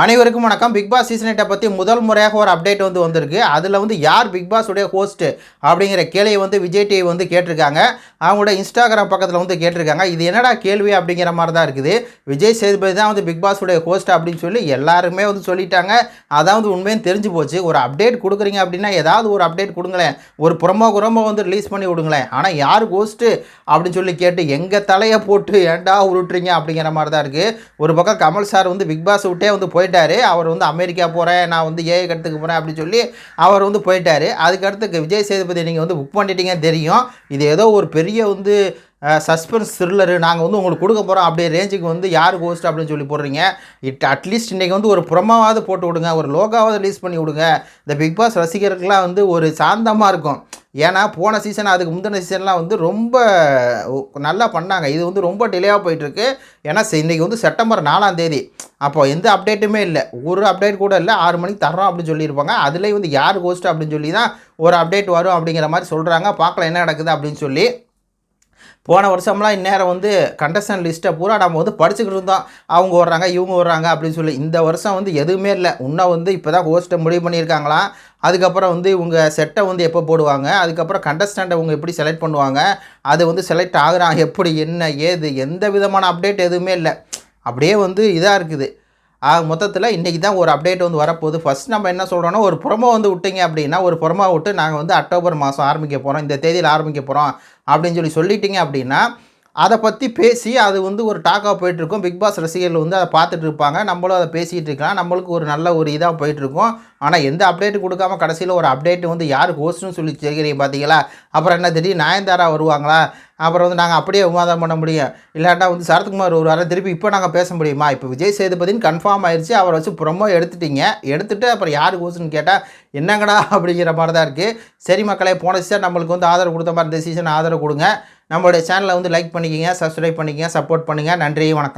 அனைவருக்கும் வணக்கம். Big Boss season 8 பற்றி முதல் முறையாக ஒரு அப்டேட் வந்திருக்கு. அதில் யார் பிக் பாஸ் உடைய ஹோஸ்ட் அப்படிங்கிற கேள்வியை விஜய் டிவி கேட்டிருக்காங்க. அவங்களோட இன்ஸ்டாகிராம் பக்கத்தில் கேட்டிருக்காங்க. இது என்னடா கேள்வி அப்படிங்கிற மாதிரி தான் இருக்குது. விஜய் சேதுபதி தான் பிக் பாஸ் உடைய ஹோஸ்ட் அப்படின்னு சொல்லி எல்லாருமே சொல்லிட்டாங்க. அதாவது உண்மையும் தெரிஞ்சு போச்சு. ஒரு அப்டேட் கொடுக்குறீங்க அப்படின்னா ஏதாவது ஒரு அப்டேட் கொடுங்களேன், ஒரு ப்ரொமோ ரிலீஸ் பண்ணி விடுங்களேன். ஆனால் யார் ஹோஸ்ட்டு அப்படின்னு சொல்லி கேட்டு எங்கள் தலையை போட்டு ஏண்டா உருட்டுறீங்க அப்படிங்கிற மாதிரி தான் இருக்குது. ஒரு பக்கம் கமல் சார் பிக் பாஸ் விட்டே போயிட்டாரு. அவர் அமெரிக்கா போகிறேன், நான் ஏஐ கற்றுக்க போகிறேன் அப்படின்னு சொல்லி அவர் போயிட்டாரு. அதுக்கடுத்து விஜய் சேதுபதி நீங்கள் புக் பண்ணிட்டீங்கன்னு தெரியும். இது ஏதோ ஒரு பெரிய சஸ்பென்ஸ் த்ரில்லரு நாங்கள் உங்களுக்கு கொடுக்க போகிறோம் அப்படியே ரேஞ்சுக்கு யார் ஹோஸ்ட் அப்படின்னு சொல்லி போடுறீங்க. அட்லீஸ்ட் இன்றைக்கி ஒரு புறமாவது போட்டு விடுங்க, ஒரு லோகாவது ரிலீஸ் பண்ணி விடுங்க. இந்த பிக் பாஸ் ரசிகர்களுக்கெல்லாம் ஒரு சாந்தமாக இருக்கும். ஏன்னா போன சீசன் அதுக்கு முந்தின சீசன்லாம் ரொம்ப நல்லா பண்ணாங்க. இது ரொம்ப டிலேவாக போயிட்டுருக்கு. ஏன்னா இன்றைக்கி செப்டம்பர் 4ஆம் தேதி. அப்போ எந்த அப்டேட்டுமே இல்லை, ஒரு அப்டேட் கூட இல்லை. 6 மணிக்கு தர்றோம் அப்படின்னு சொல்லியிருப்பாங்க. அதுலேயும் யார் ஹோஸ்ட் அப்படின்னு சொல்லி தான் ஒரு அப்டேட் வரும் அப்படிங்கிற மாதிரி சொல்கிறாங்க. பார்க்கலாம் என்ன நடக்குது அப்படின்னு சொல்லி. போன வருஷம்லாம் இந்நேரம் கண்டஸ்டன் லிஸ்ட்டை பூரா நம்ம படிச்சுக்கிட்டு இருந்தோம். அவங்க வர்றாங்க, இவங்க வர்றாங்க அப்படின்னு சொல்லி. இந்த வருஷம் எதுவுமே இல்லை. இன்னும் இப்போ தான் ஹோஸ்ட்டை முடிவு பண்ணியிருக்காங்களாம். அதுக்கப்புறம் இவங்க செட்டை எப்போ போடுவாங்க, அதுக்கப்புறம் கண்டஸ்டண்ட்டை இவங்க எப்படி செலக்ட் பண்ணுவாங்க, அது செலக்ட் ஆகுறாங்க எப்படி, என்ன ஏது, எந்த விதமான அப்டேட் எதுவுமே இல்லை. அப்படியே இதாக இருக்குது. மொத்தத்தில் இன்றைக்கி தான் ஒரு அப்டேட் வரப்போகுது. ஃபஸ்ட் நம்ம என்ன சொல்கிறோன்னா, ஒரு ப்ரொமோ விட்டிங்க அப்படின்னா, ஒரு ப்ரொமோ விட்டு நாங்கள் அக்டோபர் மாதம் ஆரம்பிக்க போகிறோம், இந்த தேதியில் ஆரம்பிக்க போகிறோம் அப்படின்னு சொல்லிட்டீங்க அப்படின்னா, அதை பற்றி பேசி அது ஒரு டாக்காக போயிட்டுருக்கும். பிக் பாஸ் ரசிகர்கள் அதை பார்த்துட்டு இருப்பாங்க. நம்மளும் அதை பேசிகிட்டு இருக்கலாம். நம்மளுக்கு ஒரு நல்ல ஒரு இதாக போயிட்டுருக்கும். ஆனால் எந்த அப்டேட்டு கொடுக்காம கடைசியில் ஒரு அப்டேட்டு யார் ஹோஸ்ட்னு சொல்லி தெரிகிறீங்க பார்த்தீங்களா? அப்புறம் என்ன திடீர்னு நயன்தாரா வருவாங்களா? அப்புறம் நாங்கள் அப்படியே விவாதம் பண்ண முடியும். இல்லாட்டா சரத்குமார் வருவாரா? திருப்பி இப்போ நாங்கள் பேச முடியுமா? இப்போ விஜய் சேதுபதினு கன்ஃபார்ம் ஆயிடுச்சு. அவரை வச்சு ப்ரொமோ எடுத்துட்டீங்க. எடுத்துகிட்டு அப்புறம் யார் ஹோஸ்ட்னு கேட்டால் என்னங்கடா அப்படிங்கிற மாதிரி தான் இருக்குது. சரி மக்களே, போன சீசன் நம்மளுக்கு ஆதரவு கொடுத்த மாதிரி இந்த சீசன் ஆதரவு கொடுங்க. நம்மளுடைய சேனலை லைக் பண்ணிக்கிங்க, சப்ஸ்கிரைப் பண்ணிக்கிங்க, சப்போர்ட் பண்ணுங்கள். நன்றி, வணக்கம்.